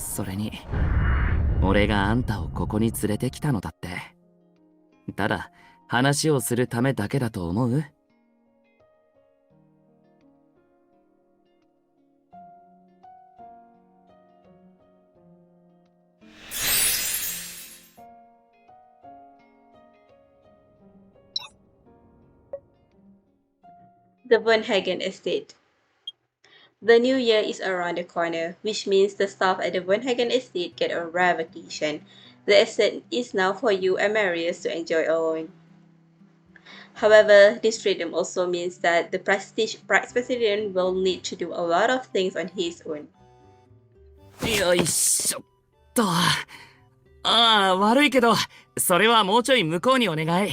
それに、俺があんたをここに連れてきたのだって。ただ、話をするためだけだと思う？ The Bonhagen Estate. The new year is around the corner, which means the staff at the Bonhagen Estate get a rare vacation. The estate is now for you and Marius to enjoy alone. However, this freedom also means that the prestige president will need to do a lot of things on his own. よいしょっと。悪いけど、それはもうちょい向こうにお願い。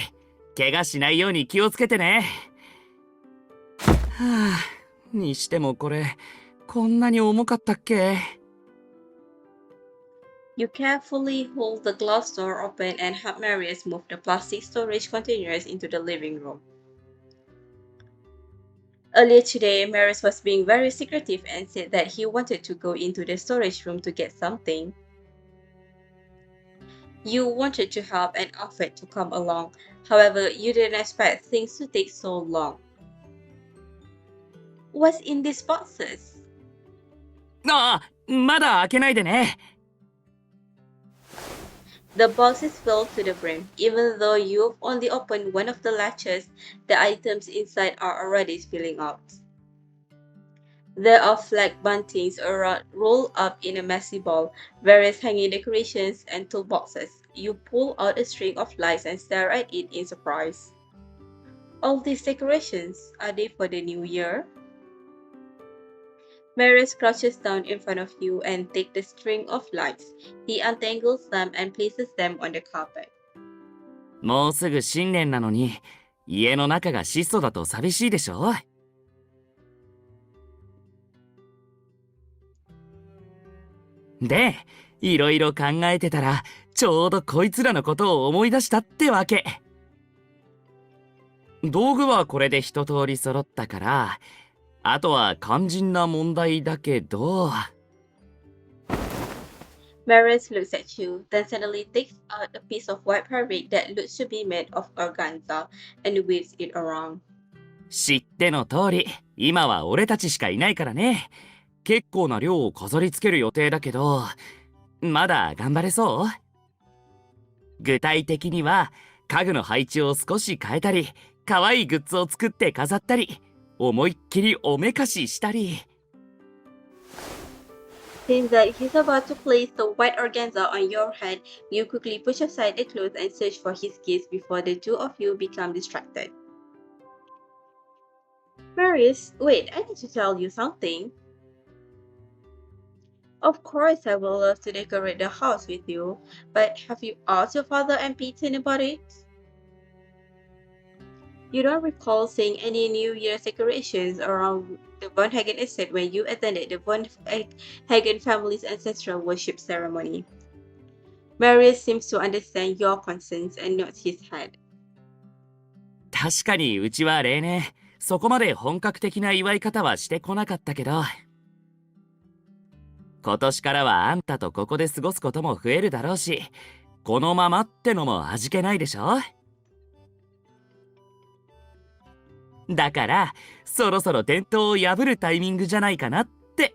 怪我しないように気をつけてね。にしてもこれ、こんなに重かったっけ？ You carefully hold the glass door open and help Marius move the plastic storage containers into the living room. Earlier today, Marius was being very secretive and said that he wanted to go into the storage room to get something. You wanted to help and offered to come along. However, you didn't expect things to take so long. What's in these boxes? まだ開けないでね。The box is filled to the brim. Even though you've only opened one of the latches, the items inside are already spilling out. There are flag buntings rolled up in a messy ball, various hanging decorations, and toolboxes. You pull out a string of lights and stare at it in surprise. All these decorations, are they for the new year? Marius crouches down in front of you and takes the string of lights. He untangles them and places them on the carpet. もうすぐ新年なのに、家の中が質素だと寂しいでしょ？で、いろいろ考えてたら、ちょうどこいつらのことを思い出したってわけ。道具はこれで一通り揃ったから、あとは肝心な問題だけど。Marius looks at you, then suddenly takes out a piece of white fabric that looks to be made of organza and weaves it around. 知っての通り、今は俺たちしかいないからね。結構な量を飾り付ける予定だけど、まだ頑張れそう？具体的には、家具の配置を少し変えたり、可愛いグッズを作って飾ったり、思いっきりおめかししたり。Seeing that he's about to place the white organza on your head, you quickly push aside the clothes and search for his keys before the two of you become distracted. Marius, wait, I need to tell you something. Of course, I would love to decorate the house with you, but have you asked your father and Peyton about it? You don't recall seeing any New Year's decorations around the Von Hagen estate when you attended the Von Hagen family's ancestral worship ceremony. Marius seems to understand your concerns and nods his head. 確かにうちは例年、そこまで本格的な祝い方はしてこなかったけど、今年からはあんたとここで過ごすことも増えるだろうし、このままってのも味気ないでしょ？だから、そろそろ伝統を破るタイミングじゃないかなって。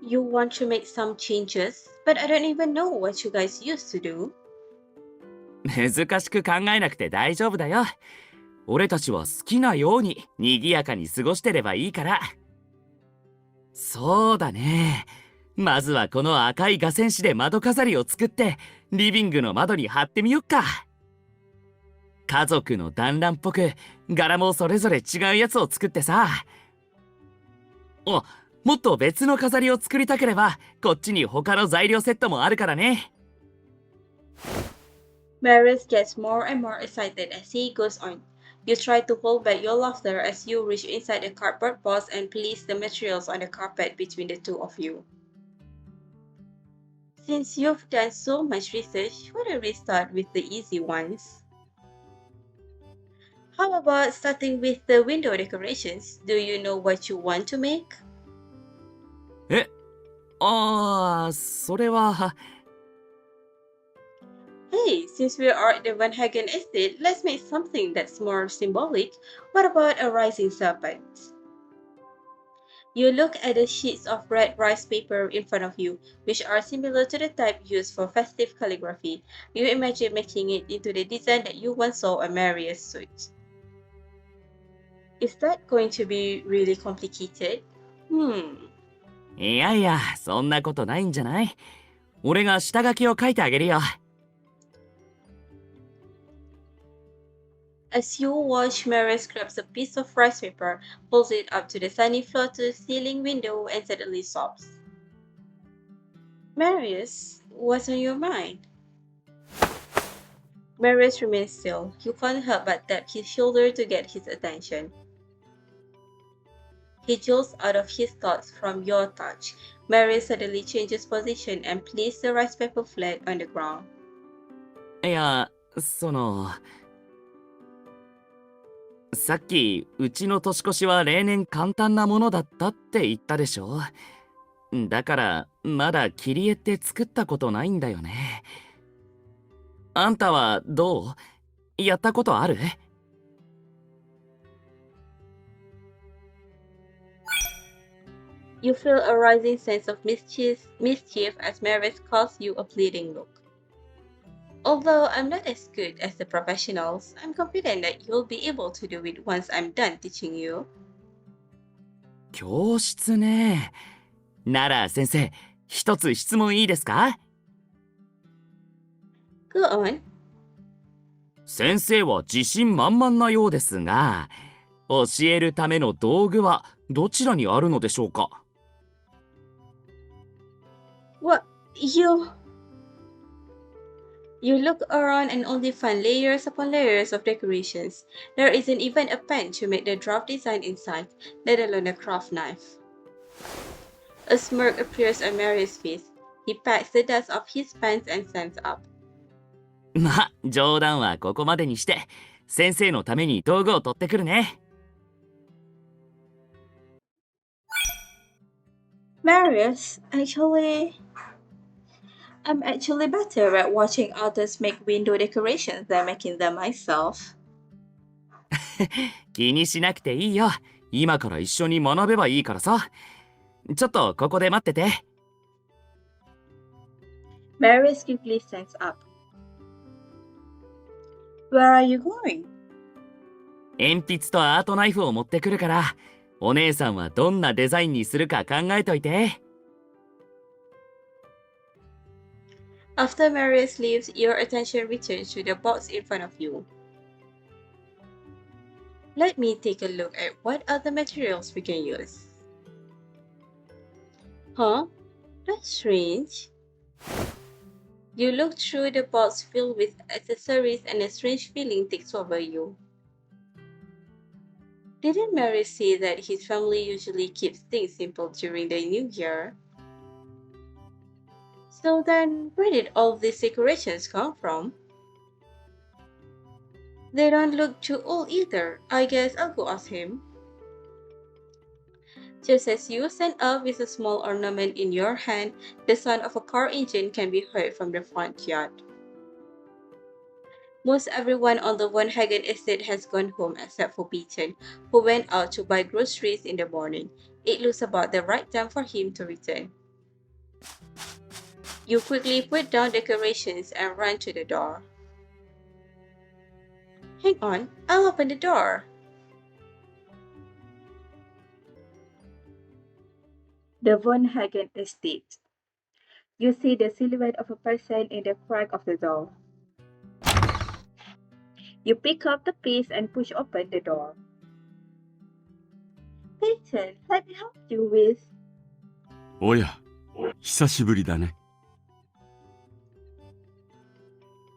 You want to make some changes, but I don't even know what you guys used to do. 難しく考えなくて大丈夫だよ。俺たちは好きなように賑やかに過ごしてればいいから。そうだね。まずはこの赤い画線紙で窓飾りを作ってリビングの窓に貼ってみよっか。家族の団らんっぽく柄もそれぞれ違うやつを作ってさ。もっと別の飾りを作りたければこっちに他の材料セットもあるからね。Marius gets more and more excited as he goes on. You try to hold back your laughter as you reach inside the cardboard box and place the materials on the carpet between the two of you. Since you've done so much research, why don't we start with the easy ones? How about starting with the window decorations? Do you know what you want to make? ああ、それは。Hey, since we are at the Van Hagen estate, let's make something that's more symbolic. What about a rising serpent? You look at the sheets of red rice paper in front of you, which are similar to the type used for festive calligraphy. You imagine making it into the design that you once saw on Marius' suit. Is that going to be really complicated? Hmm. いやいや、そんなことないんじゃない？俺が下書きを書いてあげるよ。As you watch, Marius grabs a piece of rice paper, pulls it up to the sunny floor to the ceiling window, and suddenly sobs. Marius, what's on your mind? Marius remains still. You can't help but tap his shoulder to get his attention. He jolts out of his thoughts from your touch. Marius suddenly changes position and places the rice paper flat on the ground. いや、さっきうちの年越しは例年簡単なものだったって言ったでしょ。だからまだ切り絵って作ったことないんだよね。あんたはどう？やったことある？ You feel a rising sense of mischief as Marius calls you a pleading look. Although I'm not as good as the professionals, I'm confident that you'll be able to do it once I'm done teaching you. 教室ね。なら先生、一つ質問いいですか？ Go on. 先生は自信満々なようですが、教えるための道具はどちらにあるのでしょうか？ What? You look around and only find layers upon layers of decorations. There isn't even a pen to make the draft design inside, let alone a craft knife. A smirk appears on Marius' face. He pats the dust off his pants and stands up. ま、冗談はここまでにして、先生のために道具を取ってくるね。Marius, I'm actually better at watching others make window decorations than making them myself. 気にしなくていいよ。今から一緒に学べばいいからさ。ちょっとここで待ってて。Marius quickly stands up. Where are you going? 鉛筆とアートナイフを持ってくるから、お姉さんはどんなデザインにするか考えといて。After Marius leaves, your attention returns to the box in front of you. Let me take a look at what other materials we can use. Huh? That's strange. You look through the box filled with accessories and a strange feeling takes over you. Didn't Marius say that his family usually keeps things simple during the New Year? So then, where did all these decorations come from? They don't look too old either. I guess I'll go ask him. Just as you stand up with a small ornament in your hand, the sound of a car engine can be heard from the front yard. Most everyone on the Van Hagen estate has gone home except for Peter, who went out to buy groceries in the morning. It looks about the right time for him to return. You quickly put down decorations and run to the door. Hang on, I'll open the door. The Van Hagen estate. You see the silhouette of a person in the crack of the door. You pick up the piece and push open the door. Peyton, let me help you with. おや、久しぶりだね。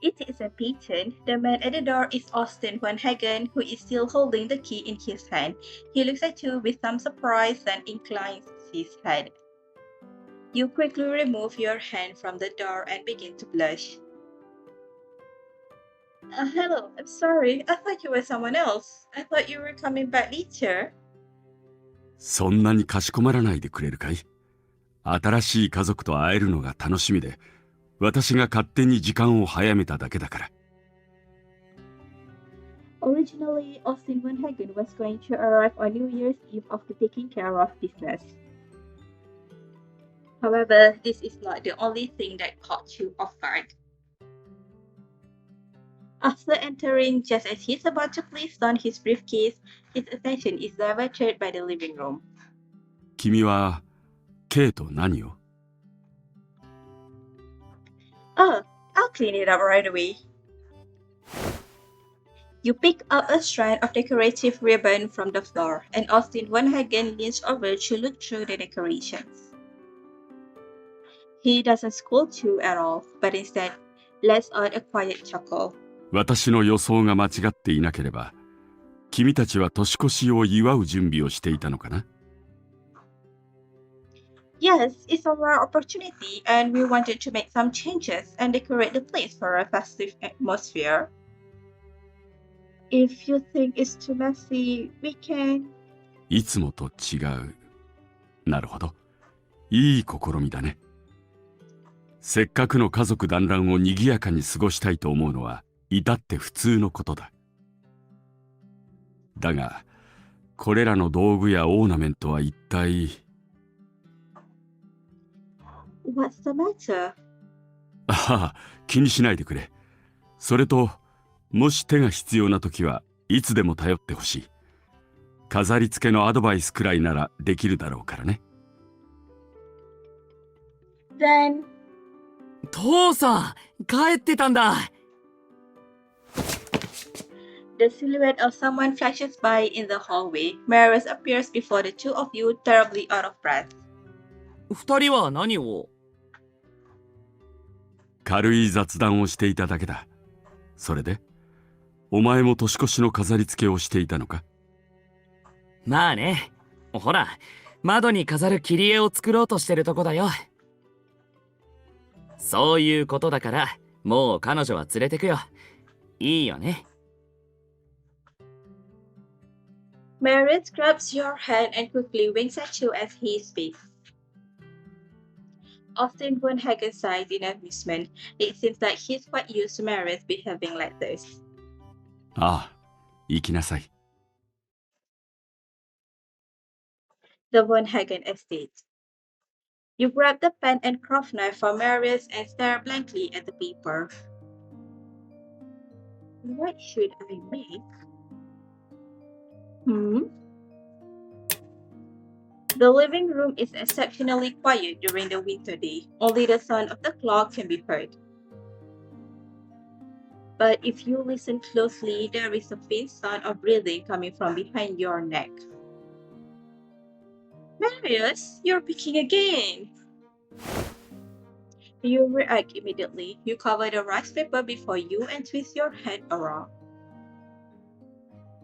It isn't Peyton. The man at the door is Austin Van Hagen, who is still holding the key in his hand. He looks at you with some surprise and inclines his head. You quickly remove your hand from the door and begin to blush. Hello, I'm sorry. I thought you were someone else. I thought you were coming back later. そんなにかしこまらないでくれるかい？新しい家族と会えるのが楽しみで、私が勝手に時間を早めただけだから。Originally, Austin Van Hagen was going to arrive on New Year's Eve after taking care of business. However, this is not the only thing that caught you off guard. After entering just as he's about to place down his briefcase, his attention is diverted by the living room. 君は K と何を？ Oh, I'll clean it up right away. You pick up a strand of decorative ribbon from the floor, and Austin Van Hagen leans over to look through the decorations. He doesn't scold you at all, but instead lets out a quiet chuckle. 私の予想が間違っていなければ、君たちは年越しを祝う準備をしていたのかな？ Yes, it's a rare opportunity, and we wanted to make some changes and decorate the place for a festive atmosphere. If you think it's too messy, we can. いつもと違う。なるほど。いい試みだね。せっかくの家族団らんを賑やかに過ごしたいと思うのは至って普通のことだ。だが、これらの道具やオーナメントは一体。What's the matter? ああ、気にしないでくれ。それと、もし手が必要な時はいつでも頼ってほしい。飾り付けのアドバイスくらいならできるだろうからね。Then, 父さん、帰ってたんだ。the silhouette of someone flashes by in the hallway. Marius appears before the two of you, terribly out of breath. 二人は何を？軽い雑談をしていただけだ。それで、お前も年越しの飾り付けをしていたのか？まあね。ほら、窓に飾る切り絵を作ろうとしてるとこだよ。そういうことだから、もう彼女は連れてくよ。いいよね。Marius grabs your hand and quickly winks at you as he speaks. Austin Van Hagen sighs in amusement. It seems like he's quite used to Marius behaving like this. ああ、行きなさい。The Van Hagen estate. You grab the pen and craft knife from Marius and stare blankly at the paper. What should I make? The living room is exceptionally quiet during the winter day. Only the sound of the clock can be heard. But if you listen closely, there is a faint sound of breathing coming from behind your neck. Marius, you're picking again! You react immediately. You cover the rice paper before you and twist your head around.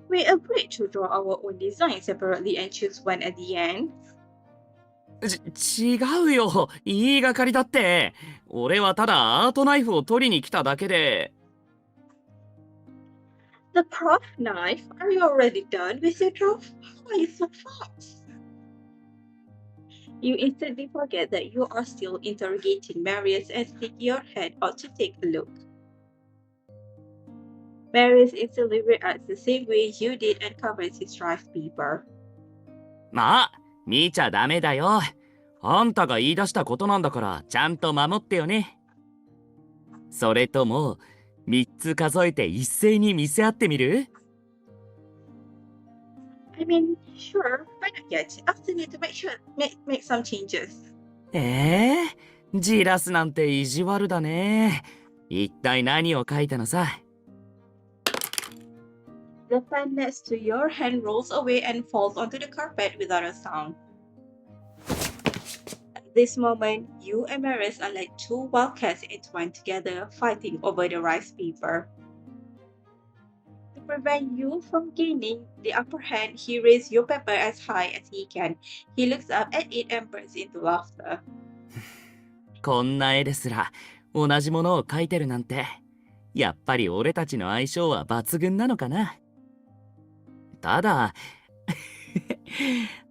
We agreed to draw our own design separately and choose one at the end. 違うよ。言いがかりだって。俺はただアートナイフを取りに来ただけで。The craft knife? Are you already done with your draft? Why are you so fast? You instantly forget that you are still interrogating Marius and stick your head out to take a look. Marius instantly reacts the same way you did and covers his rice paper. まあ、見ちゃダメだよ。あんたが言い出したことなんだからちゃんと守ってよね。それとも3つ数えて一斉に見せ合ってみる？ I mean, sure, but not yet. I still need to make some changes. じらすなんて意地悪だね。一体何を書いたのさ。The pen next to your hand rolls away and falls onto the carpet without a sound. At this moment, you and Marius are like two wildcats entwined together, fighting over the rice paper. To prevent you from gaining the upper hand, he raises your paper as high as he can. He looks up at it and bursts into laughter. こんな絵ですら同じものを描いてるなんて。やっぱり俺たちの相性は抜群なのかな。ただ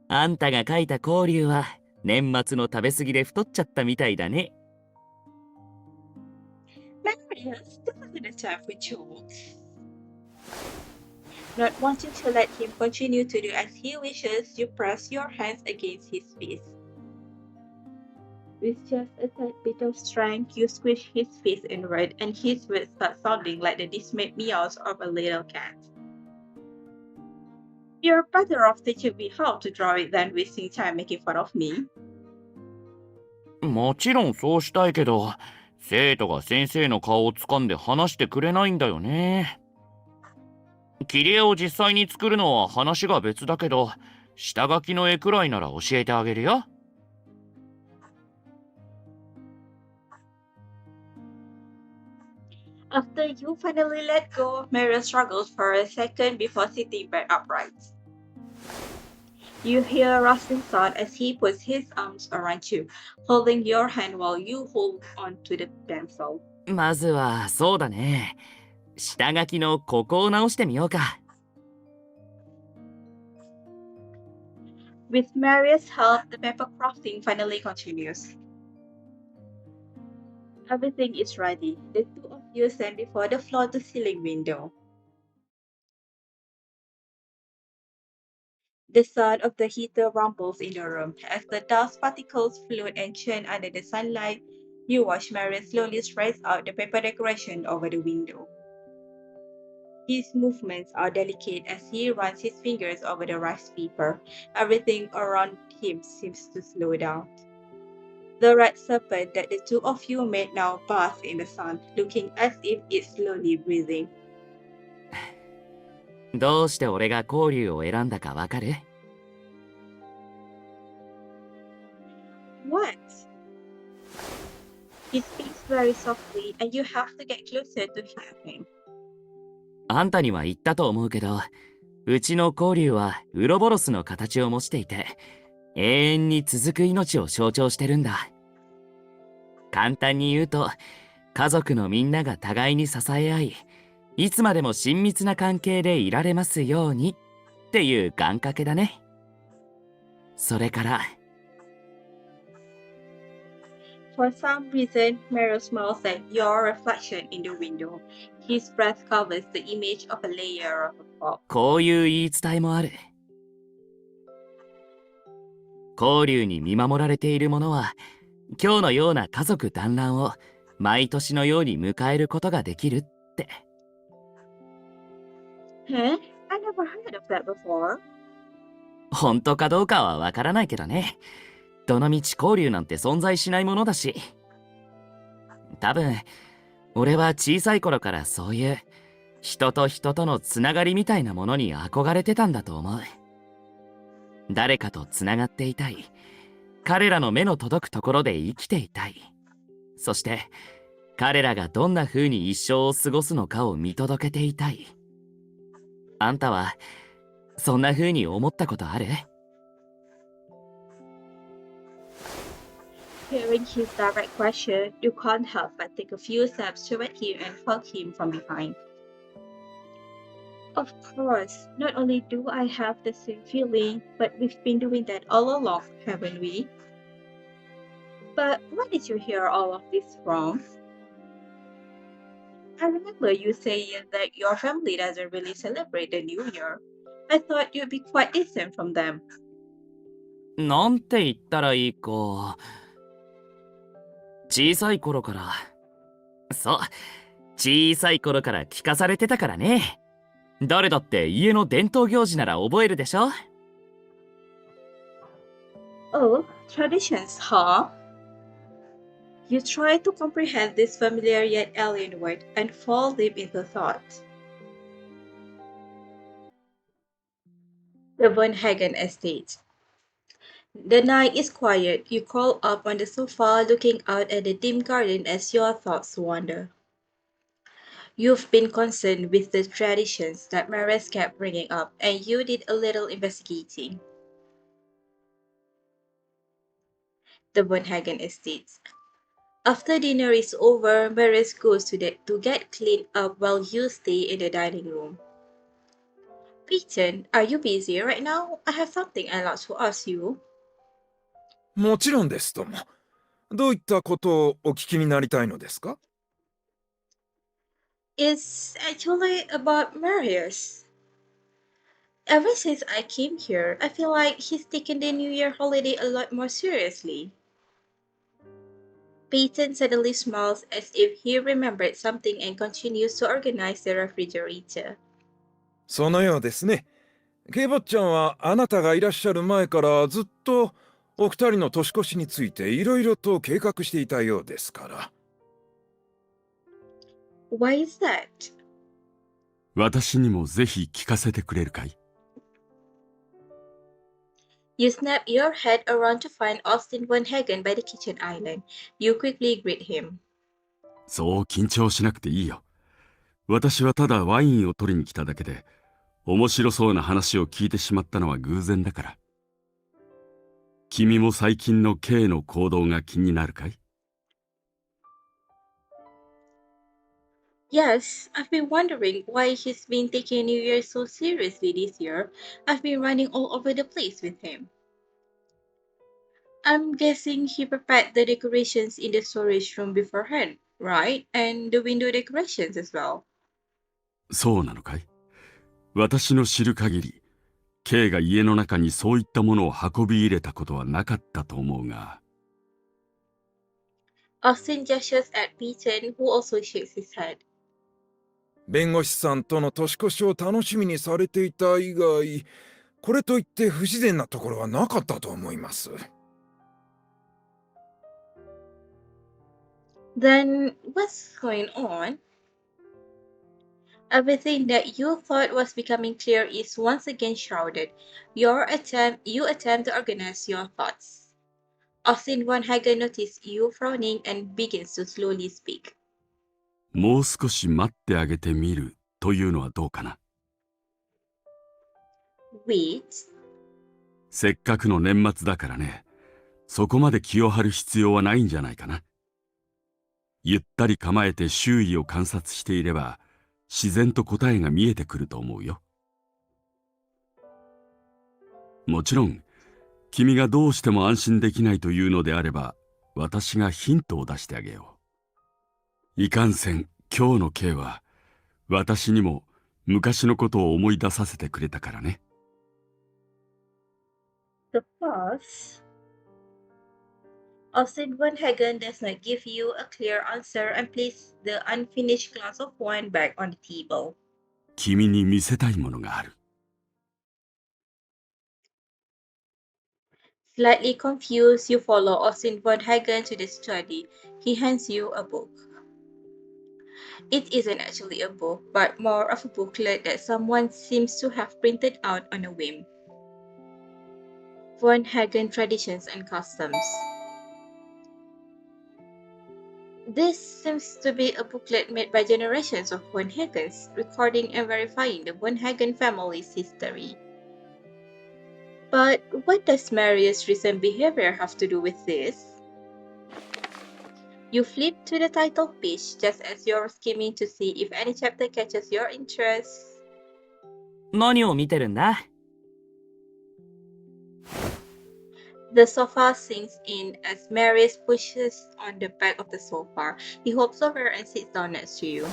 あんたが描いた光龍は年末の食べ過ぎで太っちゃったみたいだね。Marius, this isn't a time for jokes. Not wanting to let him continue to do as he wishes, you press your hands against his face. With just a tad bit of strength, you squish his face inward, and his words start sounding like the dismayed meows of a little cat. You're better off teaching me how to draw it than wasting time making fun of me. もちろんそうしたいけど、生徒が先生の顔を掴んで話してくれないんだよね。切り絵を実際に作るのは話が別だけど、下書きの絵くらいなら教えてあげるよ。After you finally let go, Marius struggles for a second before sitting back upright. You hear a rustling sound as he puts his arms around you, holding your hand while you hold on to the pencil. まずはそうだね。下書きのここを直してみようか。With Marius' help, the paper crafting finally continues. Everything is ready. The two of you stand before the floor-to-ceiling window. The sound of the heater rumbles in the room. As the dust particles float and churn under the sunlight, you watch Marius slowly stretch out the paper decoration over the window. His movements are delicate as he runs his fingers over the rice paper. Everything around him seems to slow down. The red serpent that the two of you made now basks in the sun, looking as if it's slowly breathing. どうして俺が交流を選んだかわかる？ What? He speaks very softly, and you have to get closer to hear him. あんたには言ったと思うけど、うちの交流はウロボロスの形を模していて、永遠に続く命を象徴してるんだ。簡単に言うと、家族のみんなが互いに支え合い、いつまでも親密な関係でいられますようにっていう願掛けだね。それから、For some reason, Marius smiles at your reflection in the window. His breath covers the image of a layer of a fog. こういう言い伝えもある。交流に見守られている者は、今日のような家族団らんを毎年のように迎えることができるって。Huh? I never heard of that before. 本当かどうかはわからないけどね。どのみち交流なんて存在しないものだし。多分、俺は小さい頃からそういう人と人とのつながりみたいなものに憧れてたんだと思う。誰かとつながっていたい。彼らの目の届くところで生きていたい。そして、彼らがどんな風に一生を過ごすのかを見届けていたい。あんたは、そんな風に思ったことある？ Hearing his direct question, you can't help but take a few steps toward him and hug him from behind. Of course, not only do I have the same feeling, but we've been doing that all along, haven't we? But where did you hear all of this from? I remember you saying that your family doesn't really celebrate the New Year. I thought you'd be quite distant from them. なんて言ったらいいか。小さい頃から。そう、小さい頃から聞かされてたからね。誰だって家の伝統行事なら覚えるでしょ？ Oh, traditions, huh? You try to comprehend this familiar yet alien word and fall deep into thought. The Von Hagen estate. The night is quiet. You curl up on the sofa, looking out at the dim garden as your thoughts wander. You've been concerned with the traditions that Marius kept bringing up, and you did a little investigating. The Von Hagen estate. After dinner is over, Marius goes to get cleaned up while you stay in the dining room. Peyton, are you busy right now? I have something I'd like to ask you. もちろんですとも。どういったことをお聞きになりたいのですか？ It's actually about Marius. Ever since I came here, I feel like he's taken the New Year holiday a lot more seriously. Peyton suddenly smiles as if he remembered something and continues to organize the refrigerator. そのようですね。ケイ坊ちゃんはあなたがいらっしゃる前からずっとお二人の年越しについていろいろと計画していたようですから。Why is that? 私にもぜひ聞かせてくれるかい？ You snap your head around to find Austin Van Hagen by the kitchen island. You quickly greet him. そう緊張しなくていいよ。私はただワインを取りに来ただけで、面白そうな話を聞いてしまったのは偶然だから。君も最近の K の行動が気になるかい？ Yes, I've been wondering why he's been taking New Year so seriously this year. I've been running all over the place with him. I'm guessing he prepared the decorations in the storage room beforehand, right? And the window decorations as well. そうなのかい？私の知る限り、K が家の中にそういったものを運び入れたことはなかったと思うが。Austin gestures at Peyton, who also shakes his head. 弁護士さんとの年越しを楽しみにされていた以外、これといって不自然なところはなかったと思います。Then what's going on? Everything that you thought was becoming clear is once again shrouded. You attempt to organize your thoughts. Austin Van Hagen notices you frowning and begins to slowly speak. もう少し待ってあげてみるというのはどうかな。Wait, せっかくの年末だからね。そこまで気を張る必要はないんじゃないかな。ゆったり構えて周囲を観察していれば、自然と答えが見えてくると思うよ。もちろん、君がどうしても安心できないというのであれば、私がヒントを出してあげよう。いかんせん、今日の K は、私にも昔のことを思い出させてくれたからね。the pause. Austin Van Hagen does not give you a clear answer and places the unfinished glass of wine back on the table. 君に見せたいものがある。Slightly confused, you follow Austin Van Hagen to the study. He hands you a book. It isn't actually a book, but more of a booklet that someone seems to have printed out on a whim. Van Hagen Traditions and Customs. This seems to be a booklet made by generations of Van Hagens, recording and verifying the Van Hagen family's history. But what does Marius' recent behavior have to do with this? You flip to the title page just as you're skimming to see if any chapter catches your interest. 何を見てるんだ？ The sofa sinks in as Marius pushes on the back of the sofa. He hops over and sits down next to you.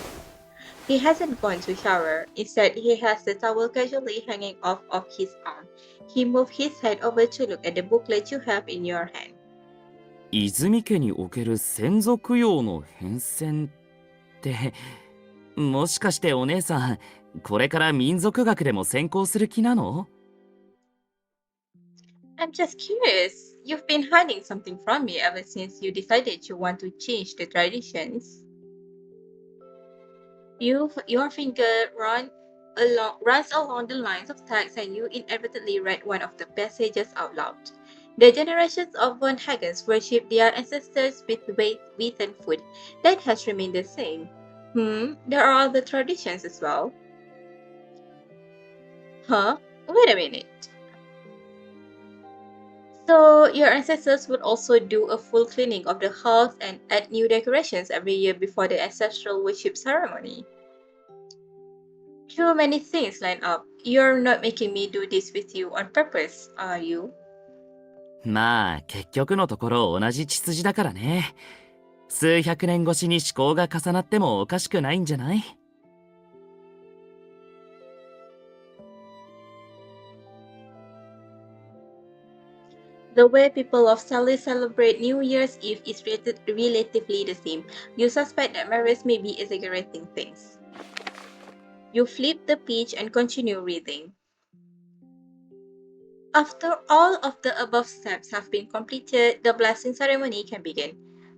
He hasn't gone to shower. Instead, he has the towel casually hanging off of his arm. He moved his head over to look at the booklet you have in your hand. 泉家における先祖供養の変遷って、もしかしてお姉さん、これから民族学でも専攻する気なの？ I'm just curious. You've been hiding something from me ever since you decided you want to change the traditions. Your finger runs along the lines of text and you inadvertently read one of the passages out loud. The generations of Van Hagens worship their ancestors with wheat and food. That has remained the same. There are other traditions as well. Huh? Wait a minute. So, your ancestors would also do a full cleaning of the house and add new decorations every year before the ancestral worship ceremony. Too many things line up. You're not making me do this with you on purpose, are you? まあ結局のところ同じ血筋だからね。数百年越しに思考が重なってもおかしくないんじゃない？ The way people of Sally celebrate New Year's Eve is relatively the same. You suspect that Marius may be exaggerating things. You flip the page and continue reading. After all of the above steps have been completed, the blessing ceremony can begin.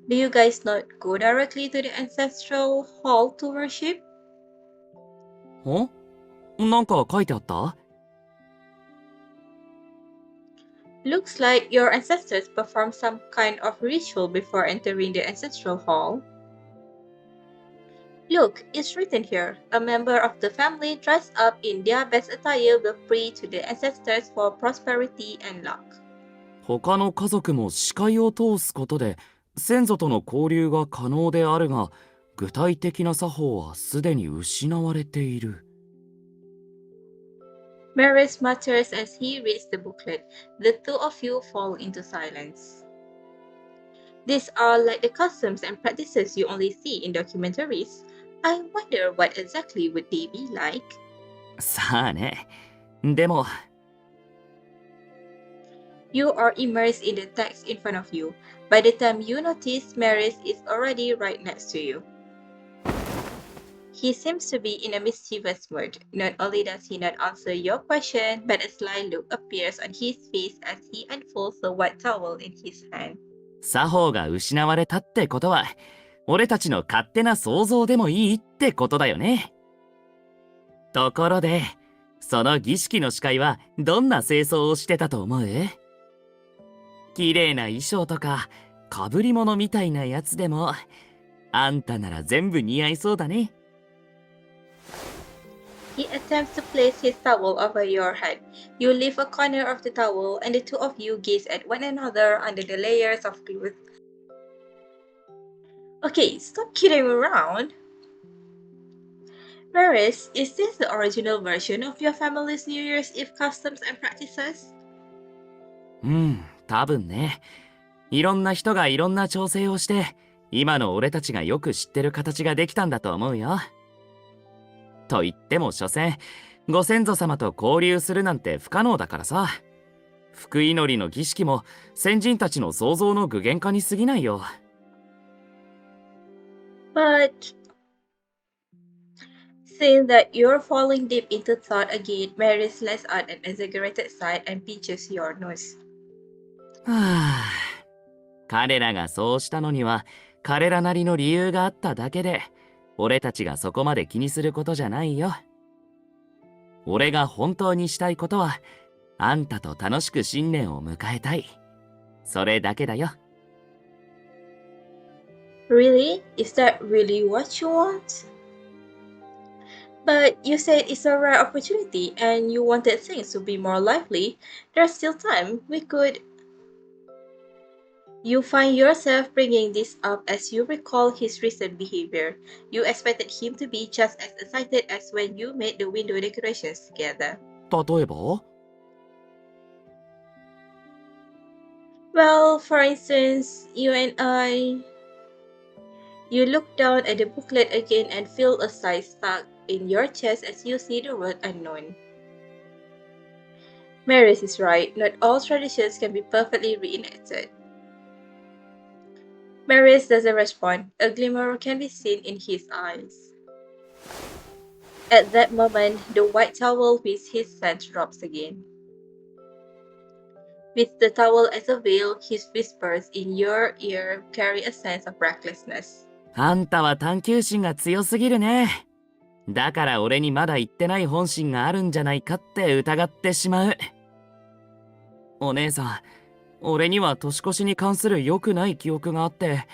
Do you guys not go directly to the ancestral hall to worship? お？なんか書いてあった？ Looks like your ancestors performed some kind of ritual before entering the ancestral hall. Look, it's written here. A member of the family dressed up in their best attire will pray to the ancestors for prosperity and luck. 他の家族も視界を通すことで先祖との交流が可能であるが、具体的な作法はすでに失われている。Marius mutters as he reads the booklet. The two of you fall into silence. These are like the customs and practices you only see in documentaries. I wonder what exactly would they be like? さあね。でも You are immersed in the text in front of you. By the time you notice, Marius is already right next to you. He seems to be in a mischievous mood. Not only does he not answer your question, but a sly look appears on his face as he unfolds the white towel in his hand. 作法が失われたってことは、俺たちの勝手な想像でもいいってことだよね。ところで、その儀式の司会はどんな清掃をしてたと思う？綺麗な衣装とか被り物みたいなやつでも、あんたなら全部似合いそうだね。He attempts to place his towel over your head. You leave a corner of the towel, and the two of you gaze at one another under the layers of cloth. Okay, stop kidding around. Marius, is this the original version of your family's New Year's Eve customs and practices? 多分ね。いろんな人がいろんな調整をして、今の俺たちがよく知ってる形ができたんだと思うよ。と言っても所詮、ご先祖様と交流するなんて不可能だからさ。福祈りの儀式も先人たちの想像の具現化に過ぎないよ。But seeing that you're falling deep into thought again, Marius lets out an exaggerated sigh and pinches your nose. はあ、彼らがそうしたのには彼らなりの理由があっただけで、俺たちがそこまで気にすることじゃないよ。俺が本当にしたいことは、あんたと楽しく新年を迎えたい。それだけだよ。Really? Is that really what you want? But you said it's a rare opportunity and you wanted things to be more lively. There's still time. We could. You find yourself bringing this up as you recall his recent behavior. You expected him to be just as excited as when you made the window decorations together. 例えば？ Well, for instance, you look down at the booklet again and feel a sigh stuck in your chest as you see the word unknown. Marius is right. Not all traditions can be perfectly reenacted. Marius doesn't respond. A glimmer can be seen in his eyes. At that moment, the white towel with his scent drops again. With the towel as a veil, his whispers in your ear carry a sense of recklessness. あんたは探求心が強すぎるね。だから俺にまだ言ってない本心があるんじゃないかって疑ってしまう。お姉さん、俺には年越しに関する良くない記憶があって、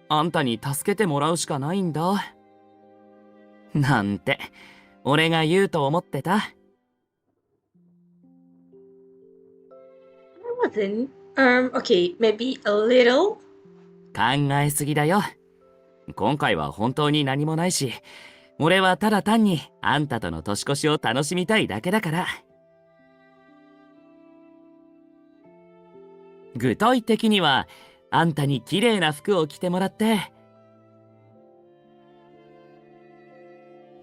あんたに助けてもらうしかないんだ。なんて、俺が言うと思ってた。I wasn't. Okay, maybe a little. 考えすぎだよ。今回は本当に何もないし、俺はただ単にあんたとの年越しを楽しみたいだけだから。具体的にはあんたに綺麗な服を着てもらって。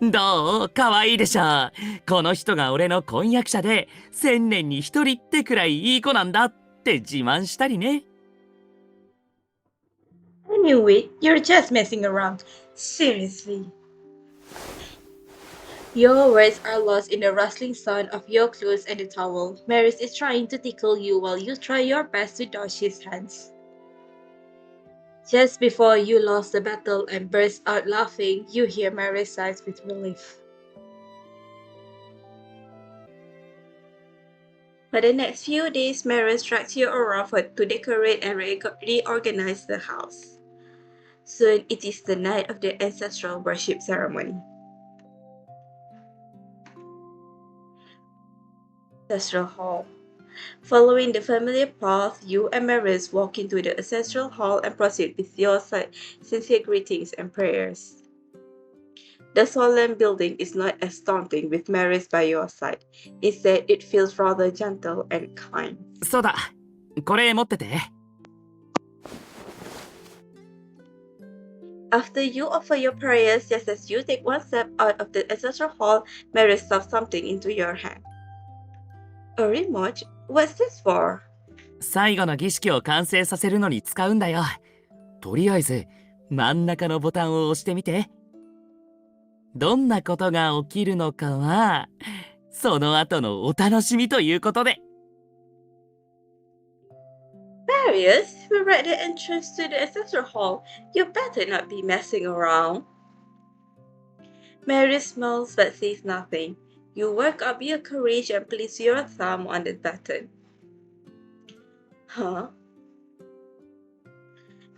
どう？かわいいでしょ。この人が俺の婚約者で1000年に一人ってくらいいい子なんだって自慢したりね。I knew it. You're just messing around. Seriously. Your words are lost in the rustling sound of your clothes and the towel. Marius is trying to tickle you while you try your best to dodge his hands. Just before you lost the battle and burst out laughing, you hear Marius sighs with relief. For the next few days, Marius drags you around to decorate and reorganize the house. Soon it is the night of the ancestral worship ceremony. Ancestral Hall. Following the familiar path, you and Marius walk into the ancestral hall and proceed with your sincere greetings and prayers. The solemn building is not as daunting with Marius by your side. Instead, it feels rather gentle and kind. そうだ。これ持ってて。After you offer your prayers, just as you take one step out of the ancestral hall, Marius stuffs something into your hand. A remote? What's this for? 最後の儀式を完成させるのに使うんだよ。とりあえず真ん中のボタンを押してみて。どんなことが起きるのかはその後のお楽しみということで。Marius, we're right at the entrance to the ancestral hall. You better not be messing around. Marius smiles but says nothing. You work up your courage and place your thumb on the button. Huh?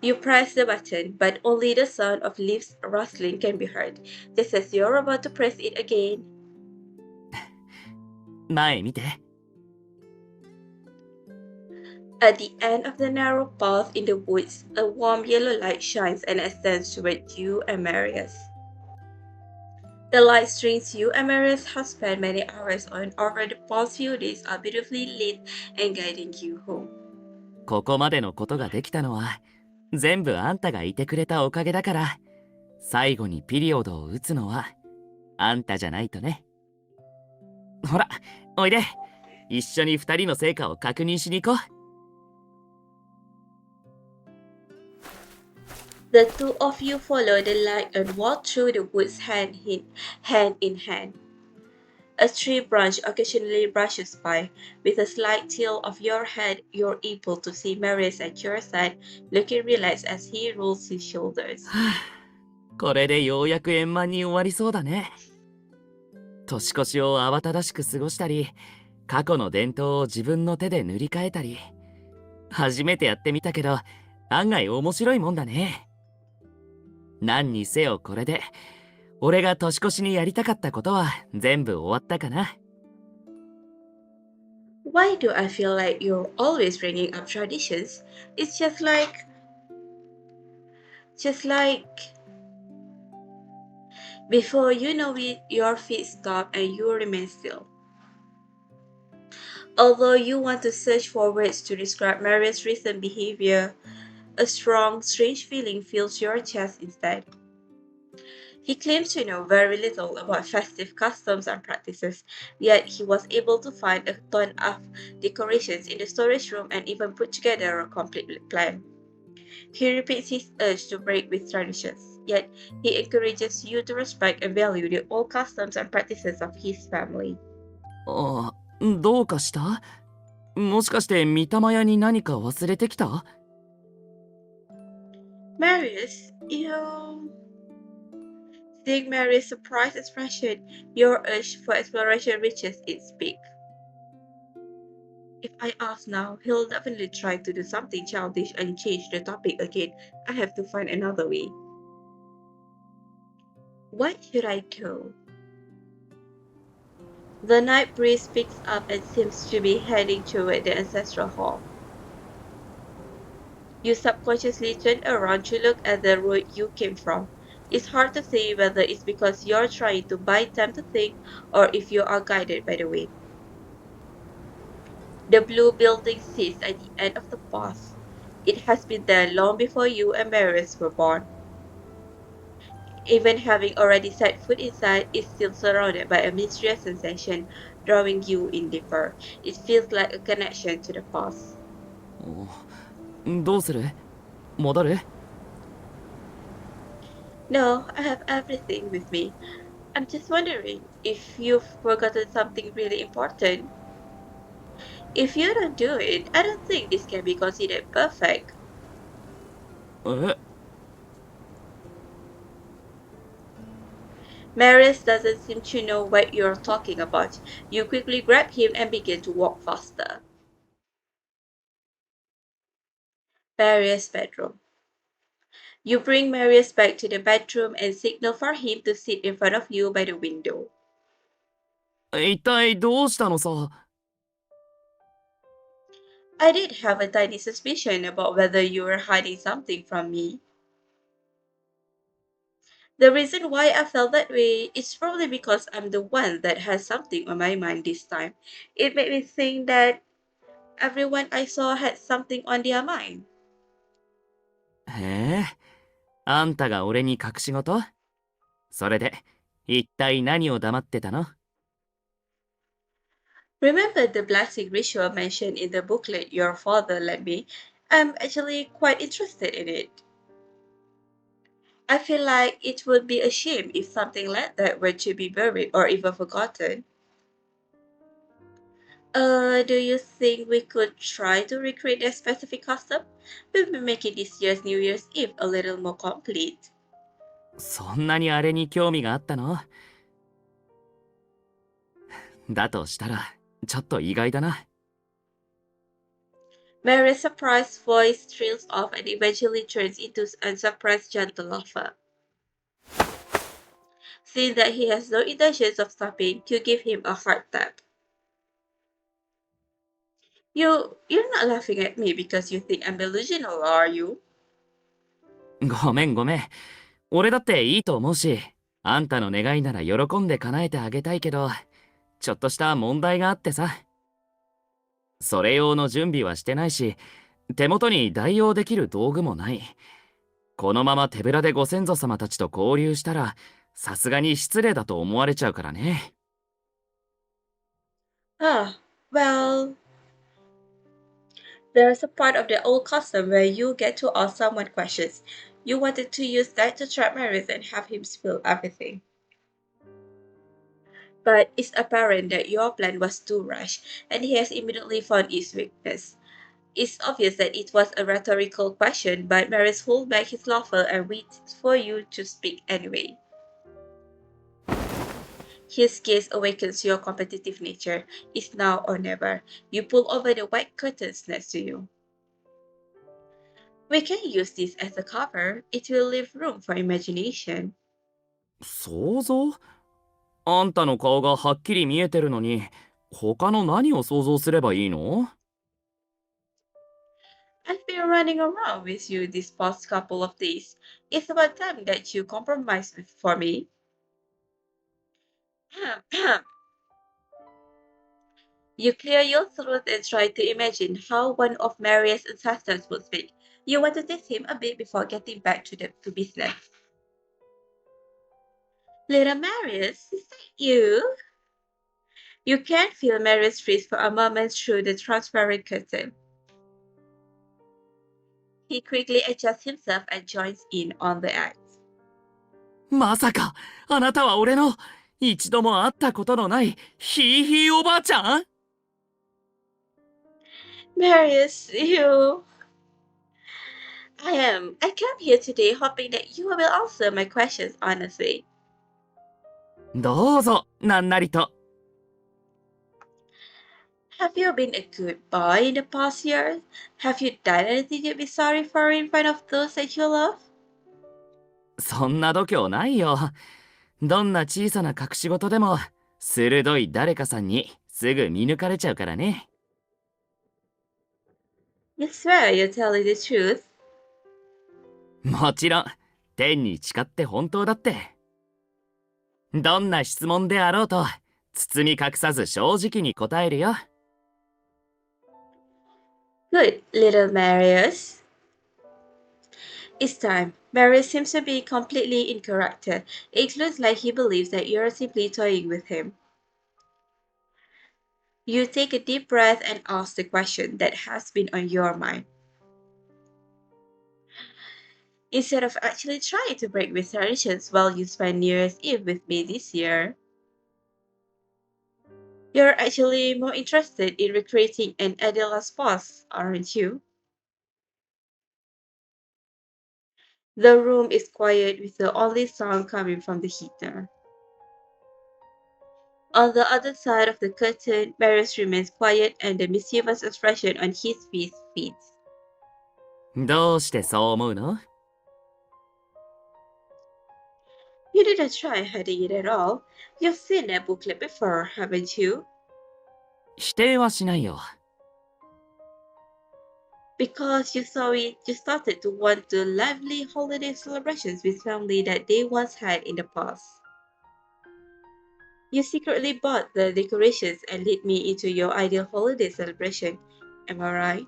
You press the button, but only the sound of leaves rustling can be heard. Just as you're about to press it again. 前見て。At the end of the narrow path in the woods, a warm yellow light shines and extends toward you and Marius. The light strings you and Marius have spent many hours on over the past few days are beautifully lit and guiding you home. ここまでのことができたのは全部あんたがいてくれたおかげだから、最後にピリオドを打つのはあんたじゃないとね。ほら、おいで。一緒に二人の成果を確認しに行こう。The two of you follow the light and walk through the woods hand in hand. A tree branch occasionally brushes by. With a slight tilt of your head, you're able to see Marius at your side, looking relaxed as he rolls his shoulders. これでようやく円満に終わりそうだね。年越しを慌ただしく過ごしたり、過去の伝統を自分の手で塗り替えたり、初めてやってみたけど案外面白いもんだね。何にせよこれで俺が年越しにやりたかったことは全部終わったかな。Why do I feel like you're always bringing up traditions? It's just like... Before you know it, your feet stop and you remain still. Although you want to search for words to describe Marius' recent behavior, a strong, strange feeling fills your chest instead. He claims to know very little about festive customs and practices, yet he was able to find a ton of decorations in the storage room and even put together a complete plan. He repeats his urge to break with traditions, yet he encourages you to respect and value the old customs and practices of his family. あ、どうかした？もしかして御霊屋に何か忘れてきた？ Marius, Seeing Marius' surprised expression, your urge for exploration reaches its peak. If I ask now, he'll definitely try to do something childish and change the topic again. I have to find another way. What should I do? The night breeze picks up and seems to be heading toward the ancestral hall. You subconsciously turn around to look at the road you came from. It's hard to say whether it's because you're trying to buy time to think or if you are guided by the wind. The blue building sits at the end of the path. It has been there long before you and Marius were born. Even having already set foot inside, it's still surrounded by a mysterious sensation drawing you in deeper. It feels like a connection to the past. どうする？戻る？ No, I have everything with me. I'm just wondering if you've forgotten something really important. If you don't do it, I don't think this can be considered perfect. え？ Marius doesn't seem to know what you're talking about. You quickly grab him and begin to walk faster. Marius' bedroom. You bring Marius back to the bedroom and signal for him to sit in front of you by the window. 一体どうしたのさ？ I did have a tiny suspicion about whether you were hiding something from me. The reason why I felt that way is probably because I'm the one that has something on my mind this time. It made me think that everyone I saw had something on their mind. へえ、あんたが俺に隠し事？それで、一体何を黙ってたの？ Remember the blessing ritual mentioned in the booklet your father lent me? I'm actually quite interested in it. I feel like it would be a shame if something like that were to be buried or even forgotten. Do you think we could try to recreate that specific custom? Maybe making this year's New Year's Eve a little more complete. そんなにあれに興味があったの？だとしたら、ちょっと意外だな。Mary's surprised voice trails off and eventually turns into a surprised gentle laughter. Seeing that he has no intentions of stopping, you give him a hard tap. You're not laughing at me because you think I'm delusional, are you? ごめんごめん。俺だっていいと思うし、あんたの願いなら喜んで叶えてあげたいけど、ちょっとした問題があってさ。それ用の準備はしてないし、手元に代用できる道具もない。このまま手ぶらでご先祖様たちと交流したら、さすがに失礼だと思われちゃうからね。Ah, well, there's a part of the old custom where you get to ask someone questions. You wanted to use that to trap Marius and have him spill everything. But it's apparent that your plan was too rash, and he has immediately found its weakness. It's obvious that it was a rhetorical question, but Marius pulled back his laughter and waited for you to speak anyway. His gaze awakens your competitive nature. It's now or never. You pull over the white curtains next to you. We can use this as a cover. It will leave room for imagination. 想像？あんたの顔がはっきり見えてるのに、他の何を想像すればいいの？ I've been running around with you this past couple of days. It's about time that you compromise for me. You clear your throat and try to imagine how one of Marius' ancestors would speak. You want to test him a bit before getting back to business. Little Marius, is that you? You can feel Marius freeze for a moment through the transparent curtain. He quickly adjusts himself and joins in on the act. まさか、あなたは俺の一度も会ったことのないひいひいおばあちゃん？ Marius, you. I came here today hoping that you will answer my questions honestly. どうぞ、なんなりと。 Have you been a good boy in the past year? Have you done anything you'd be sorry for in front of those that you love? そんな度胸ないよ。どんな小さな隠し事でも、鋭い誰かさんにすぐ見抜かれちゃうからね。You swear you're telling the truth? もちろん、天に誓って本当だって。どんな質問であろうと、包み隠さず正直に答えるよ。Good, little Marius. It's time. Marius seems to be completely incorrect. It looks like he believes that you're simply toying with him. You take a deep breath and ask the question that has been on your mind. Instead of actually trying to break with traditions while you spend New Year's Eve with me this year, you're actually more interested in recreating an Adela's past, aren't you? The room is quiet with the only sound coming from the heater. On the other side of the curtain, Marius remains quiet and the mischievous expression on his face fades. どうしてそう思うの？ You didn't try hiding it at all. You've seen that booklet before, haven't you? 否定はしないよ。Because you saw it, you started to want the lively holiday celebrations with family that they once had in the past. You secretly bought the decorations and led me into your ideal holiday celebration. Am I right?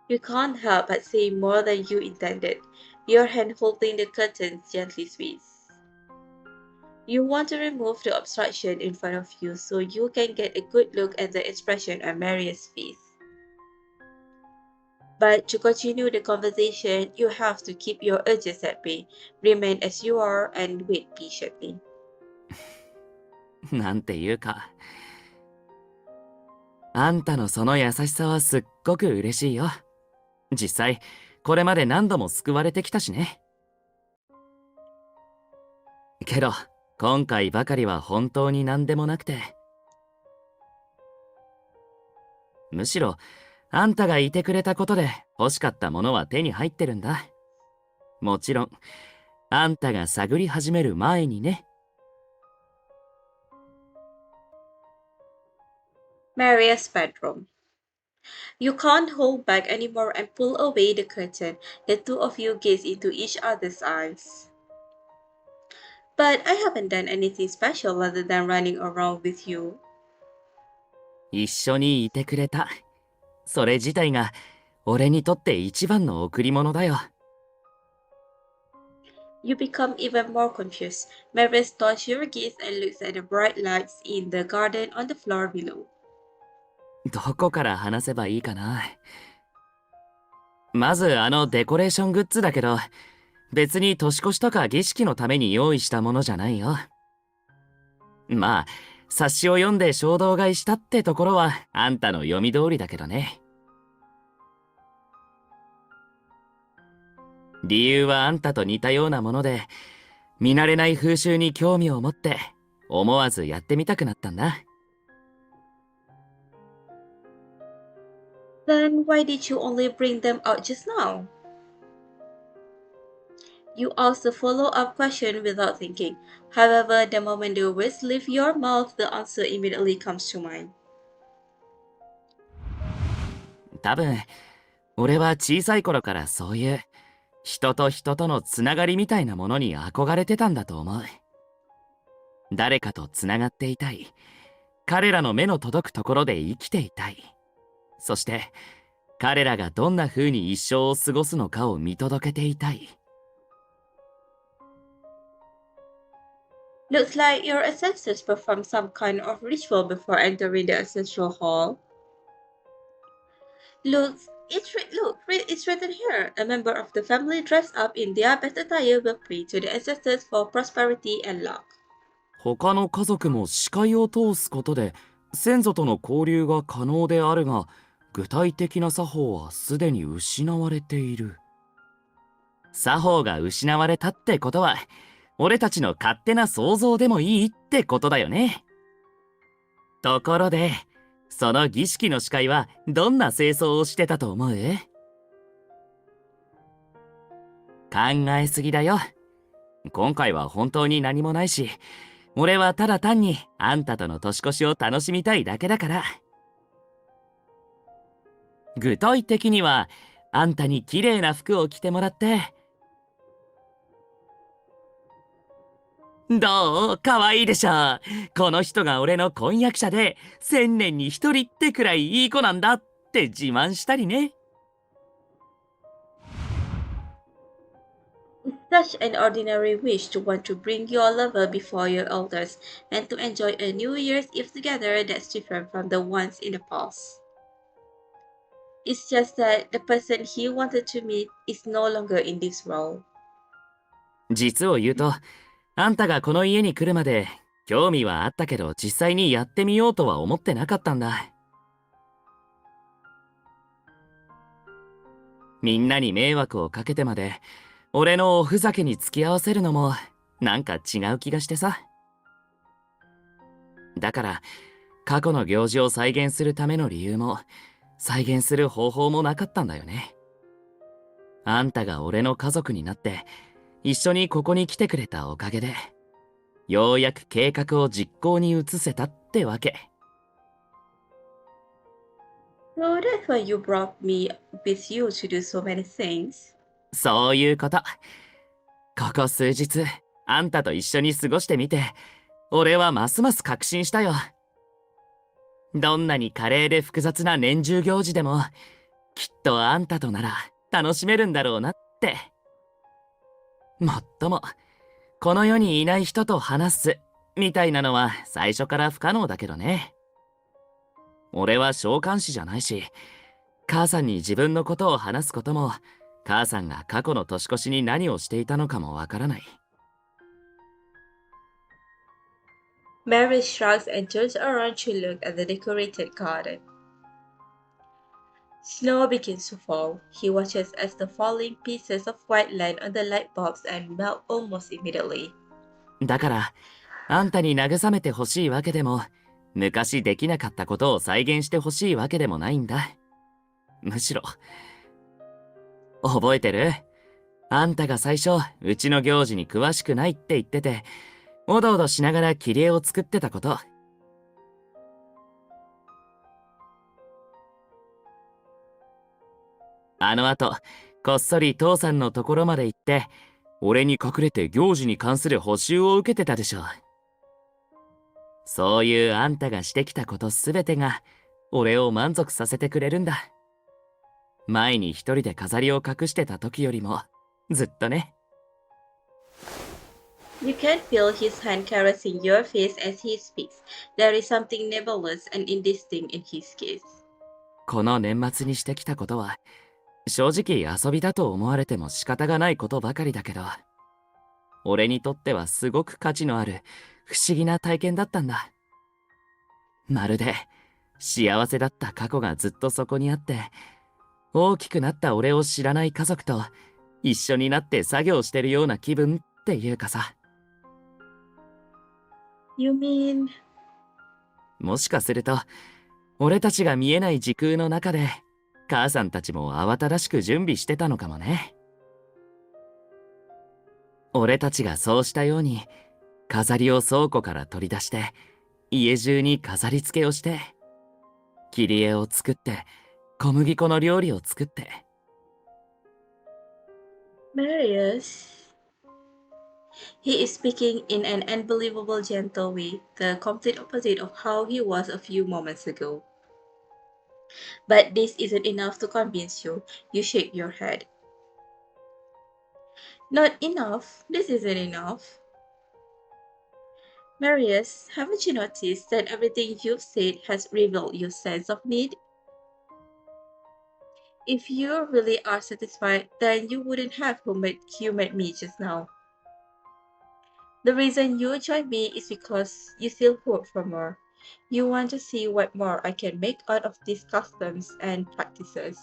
You can't help but say more than you intended. Your hand holding the curtains gently swings. You want to remove the obstruction in front of you so you can get a good look at the expression on Maria's face. But to continue the conversation, you have to keep your urges at bay, remain as you are, and wait patiently. なんていうか、あんたのその優しさはすっごく嬉しいよ。実際、これまで何度も救われてきたしね。けど、今回ばかりは本当に何でもなくて。むしろ、あんたがいてくれたことで欲しかったものは手に入ってるんだ。もちろん、あんたが探り始める前にね。Maria's bedroom. You can't hold back anymore and pull away the curtain. The two of you gaze into each other's eyes. But I haven't done anything special other than running around with you. 一緒にいてくれた。それ自体が、俺にとって一番の贈り物だよ。You become even more confused. Marius dodges your gaze and looks at the bright lights in the garden on the floor below. どこから話せばいいかな。まずあのデコレーショングッズだけど、別に年越しとか儀式のために用意したものじゃないよ。まあ、冊子を読んで衝動買いしたってところはあんたの読み通りだけどね。理由はあんたと似たようなもので、見慣れない風習に興味を持って思わずやってみたくなったんだ。Then why did you only bring them out just now? You ask a follow-up question without thinking. However, the moment the words leave your mouth, the answer immediately comes to mind. 多分、俺は小さい頃からそういう人と人とのつながりみたいなものに憧れてたんだと思う。誰かとつながっていたい。彼らの目の届くところで生きていたい。そして彼らがどんな風に一生を過ごすのかを見届けていたい。Looks like your ancestors performed some kind of ritual before entering the ancestral hall. It's written here. A member of the family dressed up in their best attire will pray to the ancestors for prosperity and luck. 他の家族も視界を通すことで先祖との交流が可能であるが、具体的な作法はすでに失われている。作法が失われたってことは、俺たちの勝手な想像でもいいってことだよね。ところで、その儀式の司会はどんな清掃をしてたと思う？考えすぎだよ。今回は本当に何もないし、俺はただ単にあんたとの年越しを楽しみたいだけだから。具体的には、あんたに綺麗な服を着てもらって、どう？かわいいでしょ。この人が俺の婚約者で、1000年に一人ってくらいいい子なんだっって自慢したりね。It's such an ordinary wish to want to bring your lover before your elders and to enjoy a New Year's Eve together that's different from the ones in the past. It's just that the person he wanted to meet is no longer in this role. 実を言うと、あんたがこの家に来るまで興味はあったけど実際にやってみようとは思ってなかったんだ。みんなに迷惑をかけてまで俺のおふざけに付き合わせるのもなんか違う気がしてさ。だから過去の行事を再現するための理由も再現する方法もなかったんだよね。あんたが俺の家族になって一緒にここに来てくれたおかげでようやく計画を実行に移せたってわけ。So that's why you brought me with you to do so many things. そういうこと。ここ数日あんたと一緒に過ごしてみて俺はますます確信したよ。どんなに華麗で複雑な年中行事でもきっとあんたとなら楽しめるんだろうなって。もっともこの世にいない人と話すみたいなのは最初から不可能だけどね。俺は召喚師じゃないし、母さんに自分のことを話すことも母さんが過去の年越しに何をしていたのかもわからない。Mary shrugs and turns around to look at the decorated garden. Snow begins to fall. He watches as the falling pieces of white land on the light bulbs and melt almost immediately. だからあんたに慰めてほしいわけでも昔できなかったことを再現してほしいわけでもないんだ。むしろ覚えてる？あんたが最初うちの行事に詳しくないって言ってておどおどしながら切り絵を作ってたこと。あの後こっそり父さんのところまで行って俺に隠れて行事に関する補習を受けてたでしょ。そういうあんたがしてきたことすべてが俺を満足させてくれるんだ。前に一人で飾りを隠してた時よりもずっとね。You can feel his hand caressing your face as he speaks. There is something nebulous and indistinct in his gaze. この年末にしてきたことは正直遊びだと思われても仕方がないことばかりだけど、俺にとってはすごく価値のある不思議な体験だったんだ。まるで幸せだった過去がずっとそこにあって、大きくなった俺を知らない家族と一緒になって作業してるような気分っていうかさ。You mean? もしかすると俺たちが見えない時空の中で母さんたちも慌ただしく準備してたのかもね。俺たちがそうしたように飾りを倉庫から取り出して家中に飾り付けをして切り絵を作って小麦粉の料理を作って。Marius. He is speaking in an unbelievable gentle way, the complete opposite of how he was a few moments ago. But this isn't enough to convince you. You shake your head. Not enough. This isn't enough. Marius, haven't you noticed that everything you've said has revealed your sense of need? If you really are satisfied, then you wouldn't have humored me just now. The reason you joined me is because you still hope for more. You want to see what more I can make out of these customs and practices.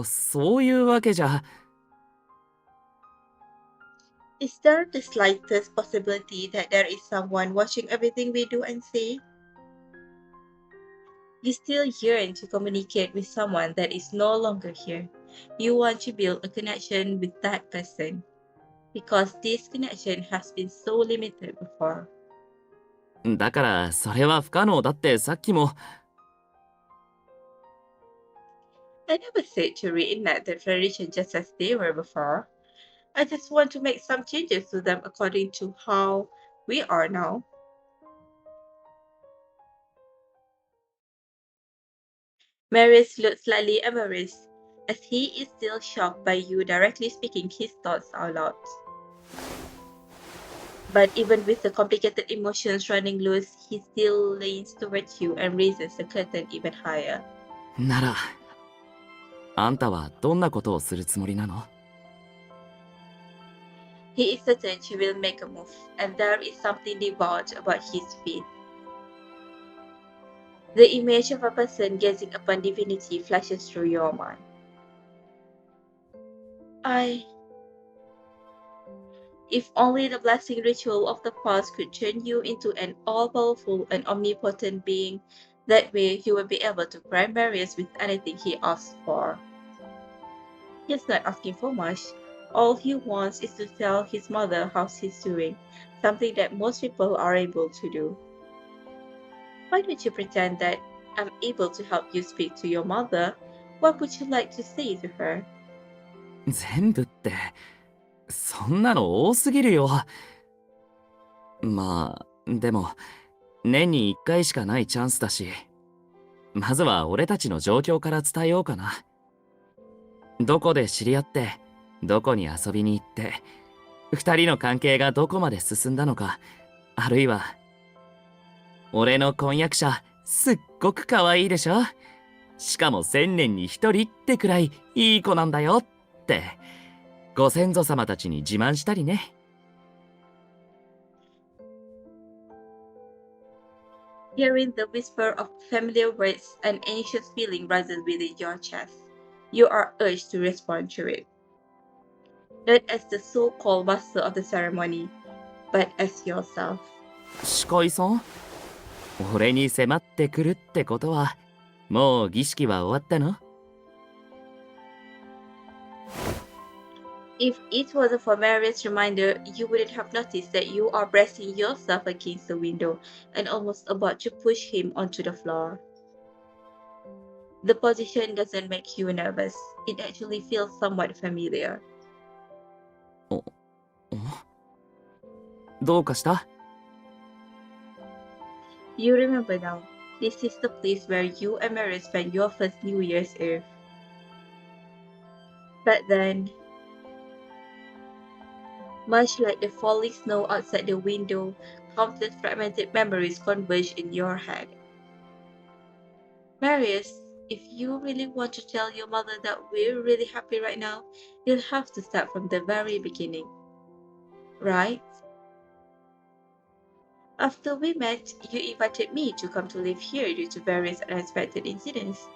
そういうわけじゃ。Is there the slightest possibility that there is someone watching everything we do and say? You still yearn to communicate with someone that is no longer here. You want to build a connection with that person because this connection has been so limited before. だからそれは不可能だってさっきも。I never said to reenact the tradition just as they were before. I just want to make some changes to them according to how we are now. Marius looked slightly embarrassed, as he is still shocked by you directly speaking his thoughts out loud. But even with the complicated emotions running loose, he still leans towards you and raises the curtain even higher. なら、あんたはどんなことをするつもりなの？ He is certain she will make a move, and there is something devout about his faith. The image of a person gazing upon divinity flashes through your mind. If only the blessing ritual of the past could turn you into an all-powerful and omnipotent being, that way you will be able to grant Marius with anything he asks for. He's not asking for much. All he wants is to tell his mother how she's doing, something that most people are able to do. Why don't you pretend that I'm able to help you speak to your mother? What would you like to say to her? 全部って、そんなの多すぎるよ。まあ、でも、年に一回しかないチャンスだし、まずは俺たちの状況から伝えようかな。どこで知り合って、どこに遊びに行って、二人の関係がどこまで進んだのか、あるいは、俺の婚約者、すっごく可愛いでしょ？しかも1000年に一人ってくらいいい子なんだよって、ご先祖様たちに自慢したりね。Hearing the whisper of familiar words, an anxious feeling rises within your chest. You are urged to respond to it. Not as the so-called master of the ceremony, but as yourself. 司会さん？俺に迫ってくるってことは、もう儀式は終わったの？ If it wasn't for Marius' reminder, you wouldn't have noticed that you are pressing yourself against the window and almost about to push him onto the floor. The position doesn't make you nervous. It actually feels somewhat familiar. どうかした？ You remember now, this is the place where you and Marius spent your first New Year's Eve. But then, much like the falling snow outside the window, countless fragmented memories converge in your head. Marius, if you really want to tell your mother that we're really happy right now, you'll have to start from the very beginning. Right? After we met, you invited me to come to live here due to various unexpected incidents.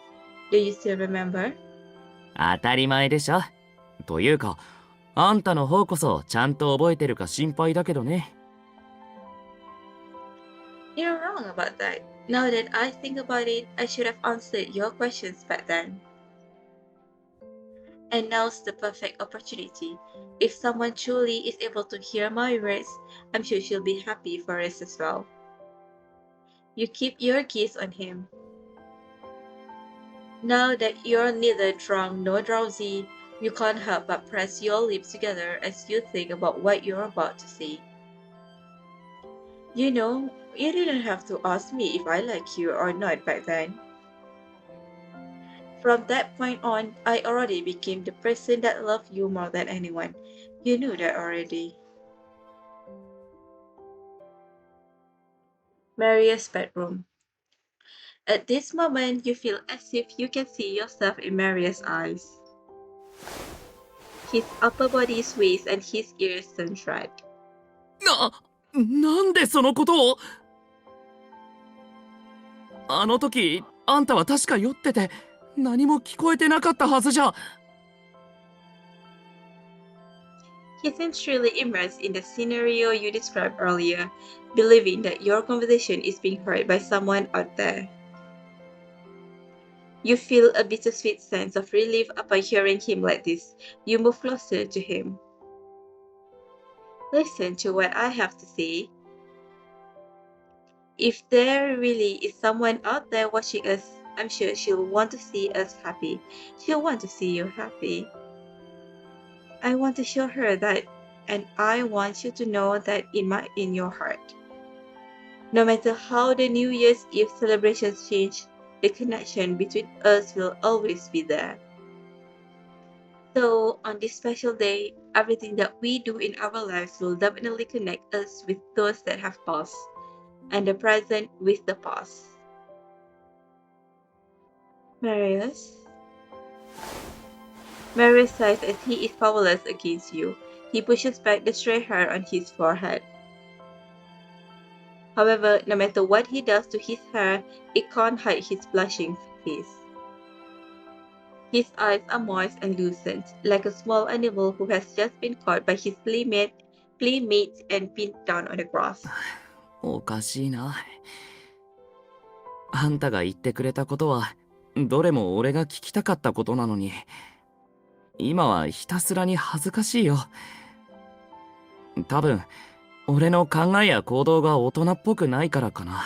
Do you still remember? 当たり前でしょ。というか、あんたの方こそちゃんと覚えてるか心配だけどね。You're wrong about that. Now that I think about it, I should have answered your questions back then. And now's the perfect opportunity. If someone truly is able to hear my words, I'm sure she'll be happy for us as well. You keep your gaze on him. Now that you're neither drunk nor drowsy, you can't help but press your lips together as you think about what you're about to say. You know, you didn't have to ask me if I like you or not back then. From that point on, I already became the person that loved you more than anyone. You knew that already. Marius' bedroom. At this moment, you feel as if you can see yourself in Marius' eyes. His upper body sways and his ears sunshine. なんでそのことを？あの時、あんたは確か酔ってて、何も聞こえてなかったはずじゃ。He seems truly immersed in the scenario you described earlier, believing that your conversation is being heard by someone out there. You feel a bittersweet sense of relief upon hearing him like this. You move closer to him. Listen to what I have to say. If there really is someone out there watching us, I'm sure she'll want to see us happy. She'll want to see you happy. I want to show her that, and I want you to know that in your heart. No matter how the New Year's Eve celebrations change, the connection between us will always be there. So, on this special day, everything that we do in our lives will definitely connect us with those that have passed, and the present with the past. Marius? Marius sighs as he is powerless against you. He pushes back the stray hair on his forehead. However, no matter what he does to his hair, it can't hide his blushing face. His eyes are moist and lucent, like a small animal who has just been caught by his playmates and pinned down on the grass. おかしいな。あんたが言ってくれたことはどれも俺が聞きたかったことなのに、今はひたすらに恥ずかしいよ。多分俺の考えや行動が大人っぽくないからかな。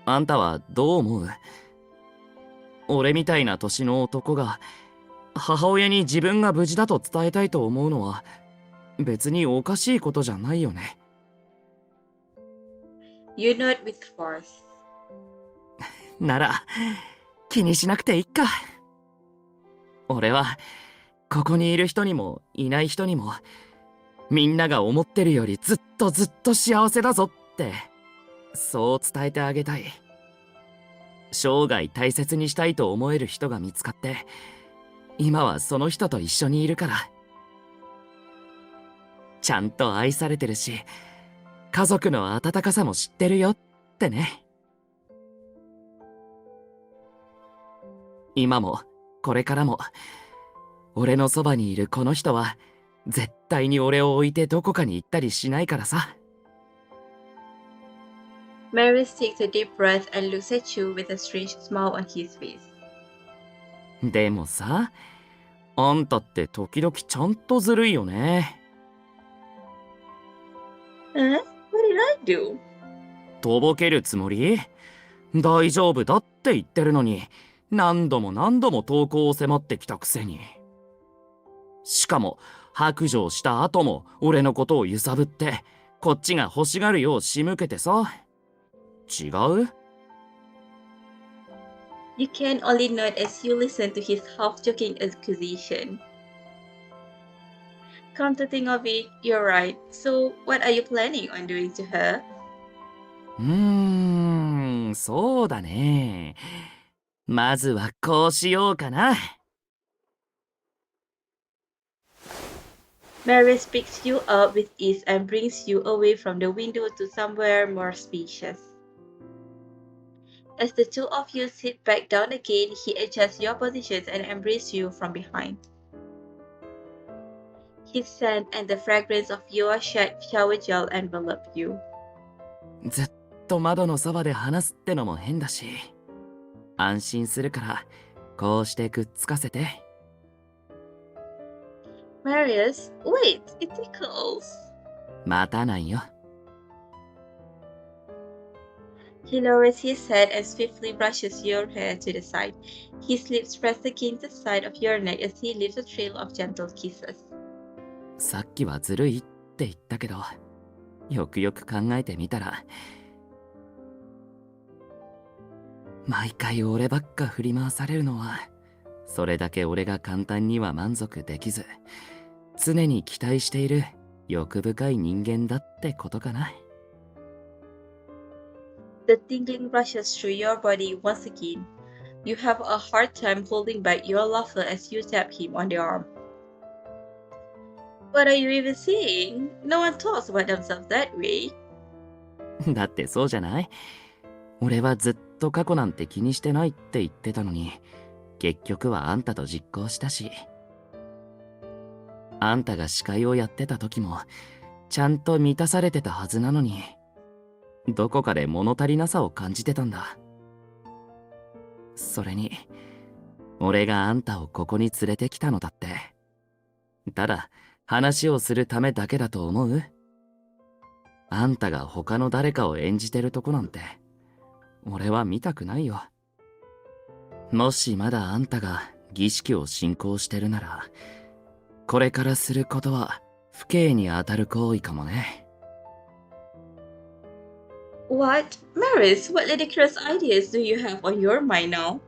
あんたはどう思う？俺みたいな年の男が母親に自分が無事だと伝えたいと思うのは別におかしいことじゃないよね。You nod with force. なら気にしなくていいか。俺はここにいる人にもいない人にもみんなが思ってるよりずっとずっと幸せだぞってそう伝えてあげたい。生涯大切にしたいと思える人が見つかって今はその人と一緒にいるから。ちゃんと愛されてるし家族の温かさも知ってるよってね。今もこれからも俺のそばにいるこの人は絶対に俺を置いてどこかに行ったりしないからさ。Marius takes a deep breath and looks at you with a strange smile on his face. でもさ、あんたって時々ちゃんとずるいよね。What did I do? とぼけるつもり？大丈夫だって言ってるのに何度も何度も投稿を迫ってきたくせに。しかも白状した後も俺のことを揺さぶってこっちが欲しがるよう仕向けてさ。違う？ You can only nod as you listen to his half-joking accusation. Come to think of it, you're right. So, what are you planning on doing to her? そうだね。まずはこうしようかな。Marius picks you up with ease and brings you away from the window to somewhere more spacious. As the two of you sit back down again, he adjusts your positions and embraces you from behind. His scent and the fragrance of your shower gel envelop you. ずっと窓のそばで話すってのも変だし、安心するからこうしてくっつかせて。Marius, wait, it tickles. 待たないよ。He lowers his head and swiftly brushes your hair to the side. His lips press against the side of your neck as he leaves a trail of gentle kisses. さっきはずるいって言ったけど、よくよく考えてみたら、毎回俺ばっか振り回されるのは、それだけ俺が簡単には満足できず、常に期待している欲深い人間だってことかな。The tingling rushes through your body once again. You have a hard time holding back your laughter as you tap him on the arm. What are you even saying? No one talks about themselves that way. だってそうじゃない？俺はずっと過去なんて気にしてないって言ってたのに、結局はあんたと実行したし。あんたが司会をやってた時も、ちゃんと満たされてたはずなのに、どこかで物足りなさを感じてたんだ。それに、俺があんたをここに連れてきたのだって、ただ話をするためだけだと思う？あんたが他の誰かを演じてるとこなんて、俺は見たくないよ。もしまだあんたが儀式を進行してるなら、これからすることは不敬に当たる行為かもね。What? Marius, what ludicrous ideas do you have on your mind now?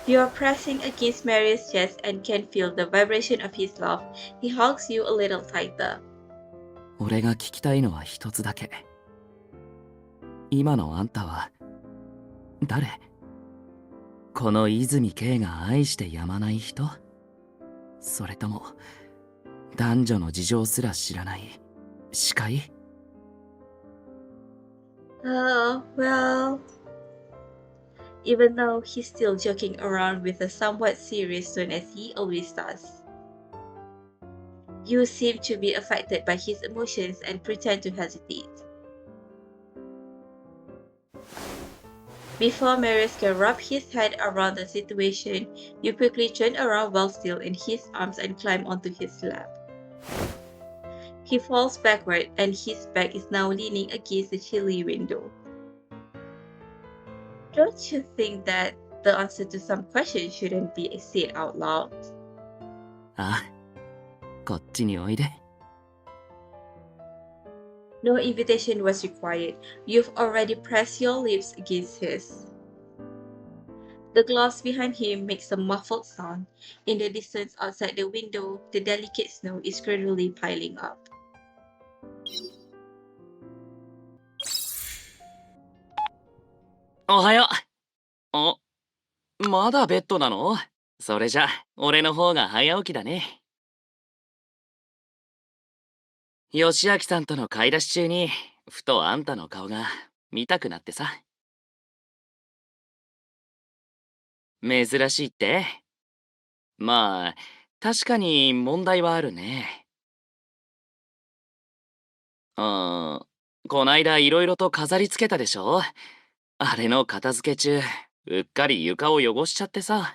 You are pressing against Marius' chest and can feel the vibration of his love. He hugs you a little tighter. 俺が聞きたいのは一つだけ。今のあんたは誰？この泉慶が愛してやまない人？それとも男女の事情すら知らない司会？ Well, even though he's still joking around with a somewhat serious tone as he always does. You seem to be affected by his emotions and pretend to hesitate. Before Marius can wrap his head around the situation, you quickly turn around while still in his arms and climb onto his lap. He falls backward and his back is now leaning against the chilly window. Don't you think that the answer to some questions shouldn't be said out loud? ああ、こっちにおいで。 No invitation was required. You've already pressed your lips against his. The glass behind him makes a muffled sound. In the distance outside the window, the delicate snow is gradually piling up. おはよう。お、まだベッドなの？それじゃ俺の方が早起きだね。義明さんとの買い出し中にふとあんたの顔が見たくなってさ。珍しいって？まあ確かに問題はあるね。こないだいろいろと飾り付けたでしょ？あれの片付け中うっかり床を汚しちゃってさ。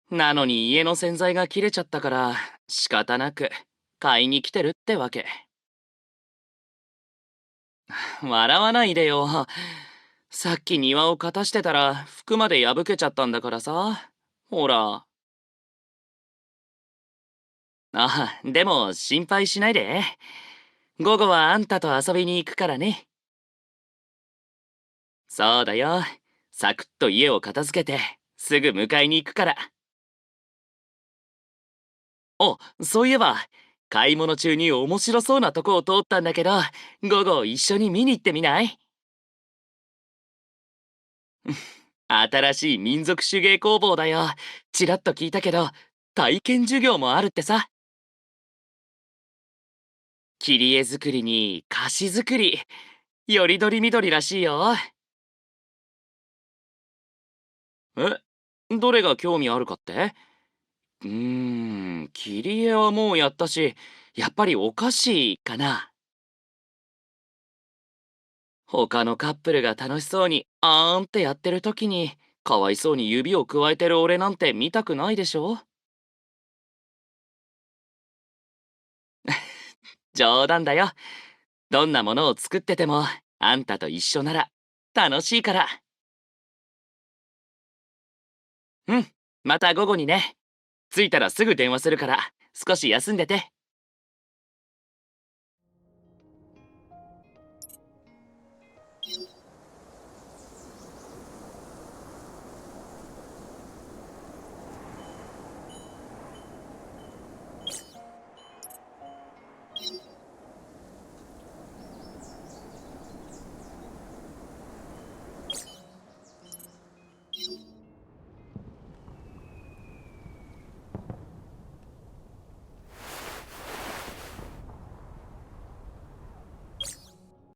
なのに家の洗剤が切れちゃったから仕方なく買いに来てるってわけ。笑わないでよ。さっき庭を片してたら服まで破けちゃったんだからさ。ほら。あ、でも心配しないで。午後はあんたと遊びに行くからね。そうだよ。サクッと家を片付けてすぐ迎えに行くから。お、そういえば買い物中に面白そうなとこを通ったんだけど、午後一緒に見に行ってみない？新しい民族手芸工房だよ。ちらっと聞いたけど体験授業もあるってさ。切り絵作りに菓子作り、よりどりみどりらしいよ。え、どれが興味あるかって？切り絵はもうやったし、やっぱりお菓子かな。他のカップルが楽しそうにあーんってやってる時に、かわいそうに指をくわえてる俺なんて見たくないでしょ？冗談だよ。どんなものを作ってても、あんたと一緒なら楽しいから。うん、また午後にね。着いたらすぐ電話するから、少し休んでて。